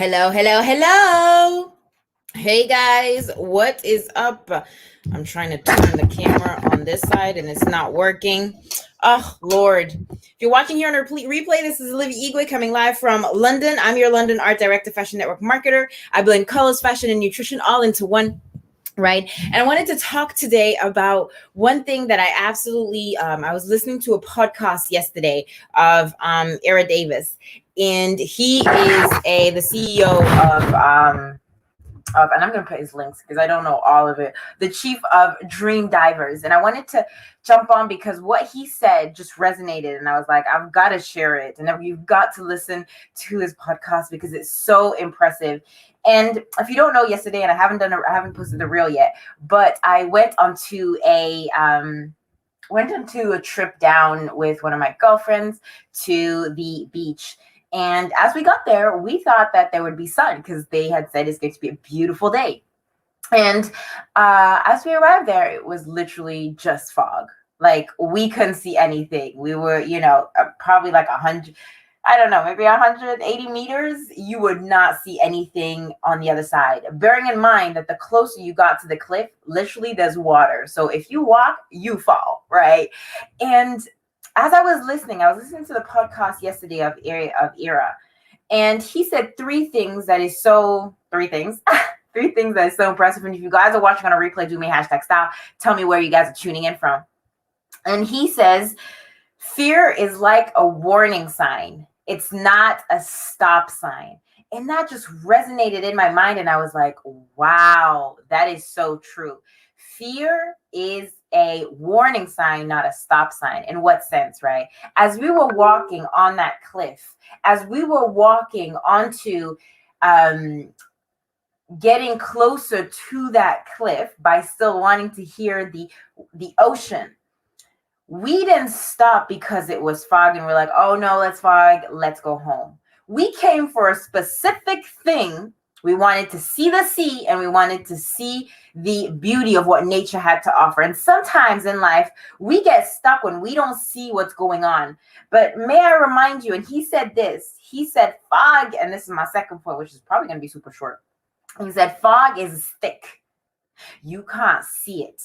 Hello, hello, hello. Hey guys, what is up? I'm trying to turn the camera on this side and it's not working. Oh, Lord. If you're watching here on a replay, this is Olivia coming live from London. I'm your London Art Director, Fashion Network Marketer. I blend colors, fashion, and nutrition all into one. Right. And I wanted to talk today about one thing that I absolutely, I was listening to a podcast yesterday of Ira Davis, and he is the CEO and I'm going to put his links because I don't know all of it, the chief of Dream Divers. And I wanted to jump on because what he said just resonated. And I was like, I've got to share it. And you've got to listen to his podcast because it's so impressive. And if you don't know, yesterday, and I haven't posted the reel yet, but I went onto a trip down with one of my girlfriends to the beach. And as we got there, we thought that there would be sun because they had said it's going to be a beautiful day. And as we arrived there, it was literally just fog. Like, we couldn't see anything. We were, probably like 100, I don't know, maybe 180 meters. You would not see anything on the other side. Bearing in mind that the closer you got to the cliff, literally there's water. So if you walk, you fall, right? And as I was listening to the podcast yesterday of Ira, and he said three things that is so impressive. And if you guys are watching on a replay, do me #style. Tell me where you guys are tuning in from. And he says, fear is like a warning sign. It's not a stop sign. And that just resonated in my mind. And I was like, wow, that is so true. Fear is a warning sign, not a stop sign. In what sense, right? As we were walking on that cliff, as we were walking onto getting closer to that cliff by still wanting to hear the ocean, we didn't stop because it was fog and we're like, oh no, let's fog, let's go home. We came for a specific thing. We wanted to see the sea and we wanted to see the beauty of what nature had to offer. And sometimes in life, we get stuck when we don't see what's going on. But may I remind you, and he said this, he said fog, and this is my second point, which is probably going to be super short. He said fog is thick. You can't see it.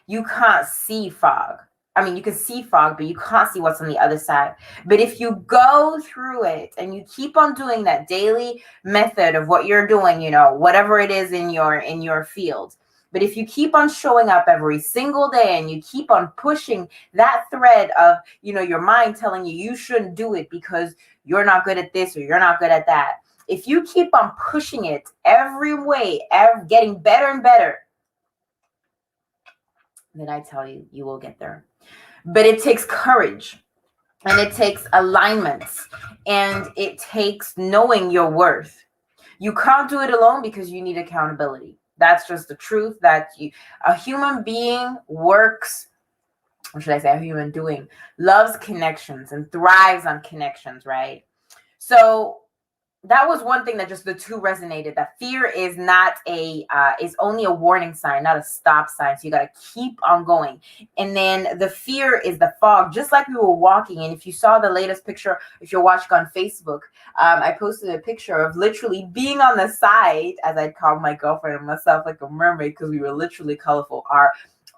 You can't see fog. I mean, you can see fog, but you can't see what's on the other side. But if you go through it and you keep on doing that daily method of what you're doing, whatever it is in your field, but if you keep on showing up every single day and you keep on pushing that thread of, your mind telling you shouldn't do it because you're not good at this or you're not good at that. If you keep on pushing it every way, getting better and better, then I tell you, you will get there. But it takes courage and it takes alignments and it takes knowing your worth. You can't do it alone because you need accountability. That's just the truth, that a human being works, or should I say a human doing, loves connections and thrives on connections, right? So that was one thing that just the two resonated, that fear is not is only a warning sign, not a stop sign. So you got to keep on going. And then the fear is the fog, just like we were walking. And if you saw the latest picture, if you're watching on Facebook, I posted a picture of literally being on the side, as I called my girlfriend and myself, like a mermaid, because we were literally colorful.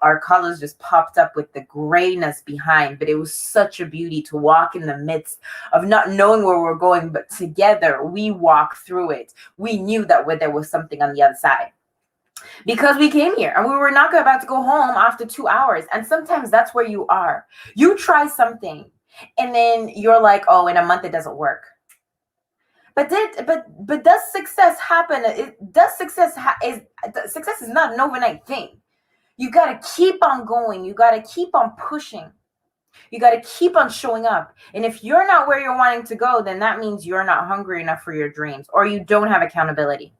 Our colors just popped up with the grayness behind, but it was such a beauty to walk in the midst of not knowing where we're going, but together we walked through it. We knew that there was something on the other side because we came here and we were not about to go home after 2 hours. And sometimes that's where you are. You try something and then you're like, oh, in a month it doesn't work. But does success happen? Success is not an overnight thing. You got to keep on going. You got to keep on pushing. You got to keep on showing up. And if you're not where you're wanting to go, then that means you're not hungry enough for your dreams or you don't have accountability.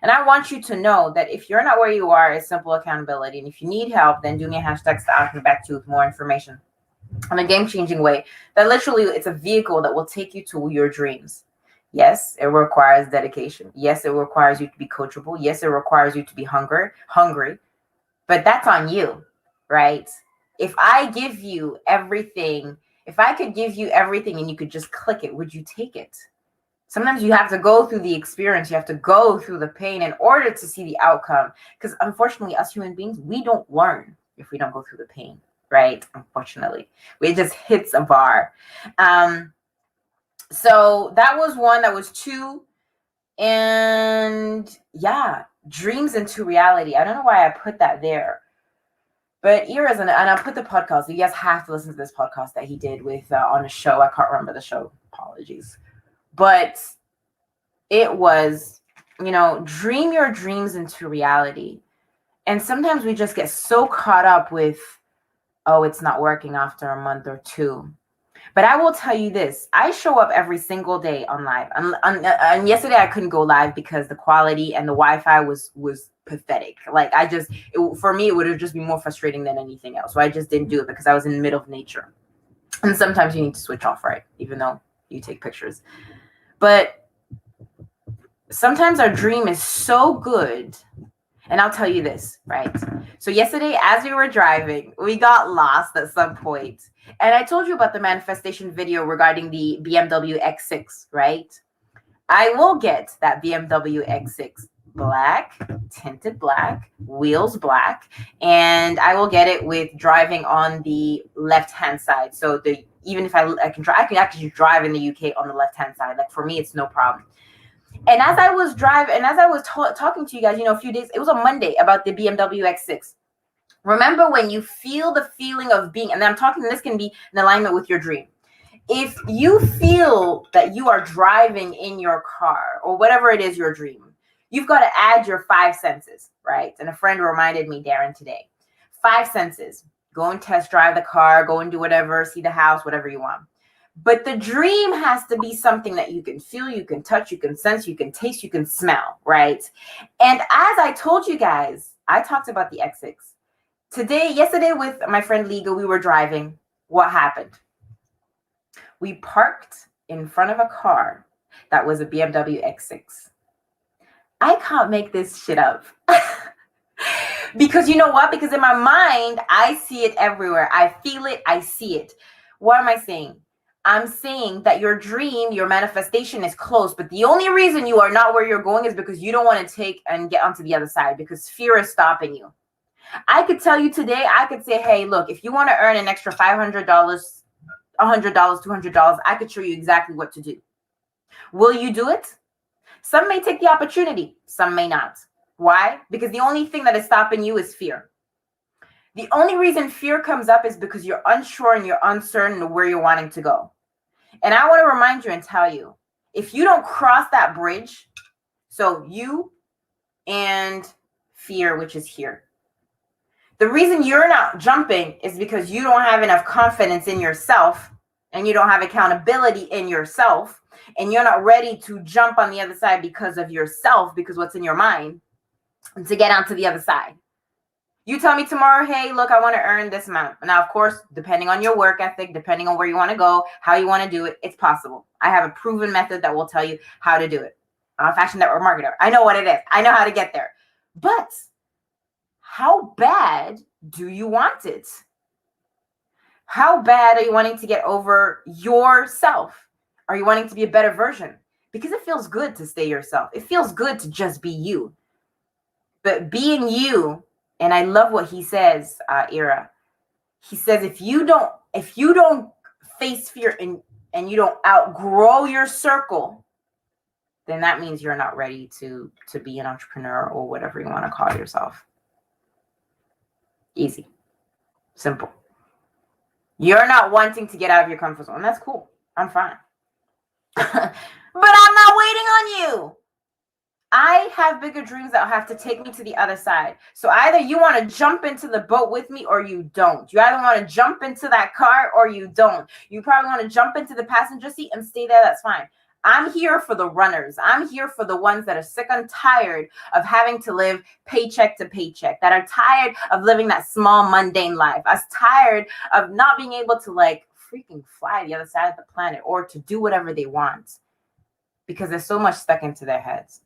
And I want you to know that if you're not where you are, it's simple accountability. And if you need help, then do me a #style. I'll come back to you with more information on a game-changing way. That literally, it's a vehicle that will take you to your dreams. Yes, it requires dedication. Yes, it requires you to be coachable. Yes, it requires you to be hungry. But that's on you, right? If I give you everything, if I could give you everything and you could just click it, would you take it? Sometimes you have to go through the experience. You have to go through the pain in order to see the outcome. Because unfortunately, us human beings, we don't learn if we don't go through the pain, right? Unfortunately, it just hits a bar. So that was one. That was two. And yeah, dreams into reality. I don't know why I put that there. But Ira's, and I'll put the podcast. You guys have to listen to this podcast that he did with on a show. I can't remember the show. Apologies. But it was, dream your dreams into reality. And sometimes we just get so caught up with, oh, it's not working after a month or two. But I will tell you this, I show up every single day on live. And yesterday I couldn't go live because the quality and the Wi-Fi was pathetic. Like for me, it would have just been more frustrating than anything else. So I just didn't do it because I was in the middle of nature. And sometimes you need to switch off, right? Even though you take pictures. But sometimes our dream is so good. And I'll tell you this, right? So yesterday, as we were driving, we got lost at some point. And I told you about the manifestation video regarding the BMW X6, right? I will get that BMW X6 black, tinted black, wheels black, and I will get it with driving on the left-hand side. So even if I can actually drive in the UK on the left-hand side. Like for me, it's no problem. And as I was driving, and as I was talking to you guys, a few days, it was on Monday about the BMW X6. Remember when you feel the feeling of being, and I'm talking, this can be in alignment with your dream. If you feel that you are driving in your car or whatever it is your dream, you've got to add your 5 senses, right? And a friend reminded me, Darren, today. 5 senses. Go and test drive the car, go and do whatever, see the house, whatever you want. But the dream has to be something that you can feel, you can touch, you can sense, you can taste, you can smell, right? And as I told you guys, I talked about the X6. Yesterday with my friend Liga, we were driving. What happened? We parked in front of a car that was a BMW X6. I can't make this shit up. Because you know what? Because in my mind, I see it everywhere. I feel it. I see it. What am I saying? I'm saying that your dream, your manifestation is close, but the only reason you are not where you're going is because you don't want to take and get onto the other side because fear is stopping you. I could tell you today, I could say, hey, look, if you want to earn an extra $500, $100, $200, I could show you exactly what to do. Will you do it? Some may take the opportunity. Some may not. Why? Because the only thing that is stopping you is fear. The only reason fear comes up is because you're unsure and you're uncertain of where you're wanting to go. And I want to remind you and tell you, if you don't cross that bridge, so you and fear, which is here, the reason you're not jumping is because you don't have enough confidence in yourself and you don't have accountability in yourself and you're not ready to jump on the other side because of yourself, because what's in your mind, and to get onto the other side. You tell me tomorrow, hey, look, I want to earn this amount. Now, of course, depending on your work ethic, depending on where you want to go, how you want to do it, it's possible. I have a proven method that will tell you how to do it. I'm a fashion network marketer. I know what it is. I know how to get there. But how bad do you want it? How bad are you wanting to get over yourself? Are you wanting to be a better version? Because it feels good to stay yourself. It feels good to just be you. But being you, and I love what he says, Ira. He says, if you don't face fear and you don't outgrow your circle, then that means you're not ready to be an entrepreneur or whatever you want to call yourself. Easy. Simple. You're not wanting to get out of your comfort zone. That's cool. I'm fine. But I'm not waiting on you. I have bigger dreams that have to take me to the other side. So either you want to jump into the boat with me or you don't. You either want to jump into that car or you don't. You probably want to jump into the passenger seat and stay there. That's fine. I'm here for the runners. I'm here for the ones that are sick and tired of having to live paycheck to paycheck, that are tired of living that small, mundane life, as tired of not being able to freaking fly the other side of the planet or to do whatever they want because they're so much stuck into their heads.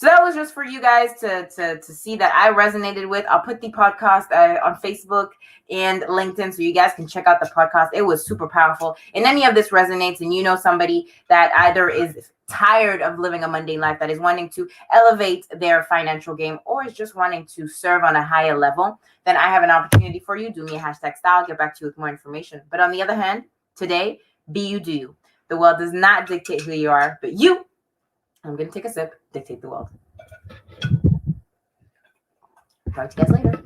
So that was just for you guys to see that I resonated with. I'll put the podcast on Facebook and LinkedIn so you guys can check out the podcast. It was super powerful. And any of this resonates and you know somebody that either is tired of living a mundane life, that is wanting to elevate their financial game, or is just wanting to serve on a higher level, then I have an opportunity for you. Do me a hashtag style. I'll get back to you with more information. But on the other hand, today, be you, do you. The world does not dictate who you are, but you, I'm going to take a sip, dictate the world. Talk to you guys later.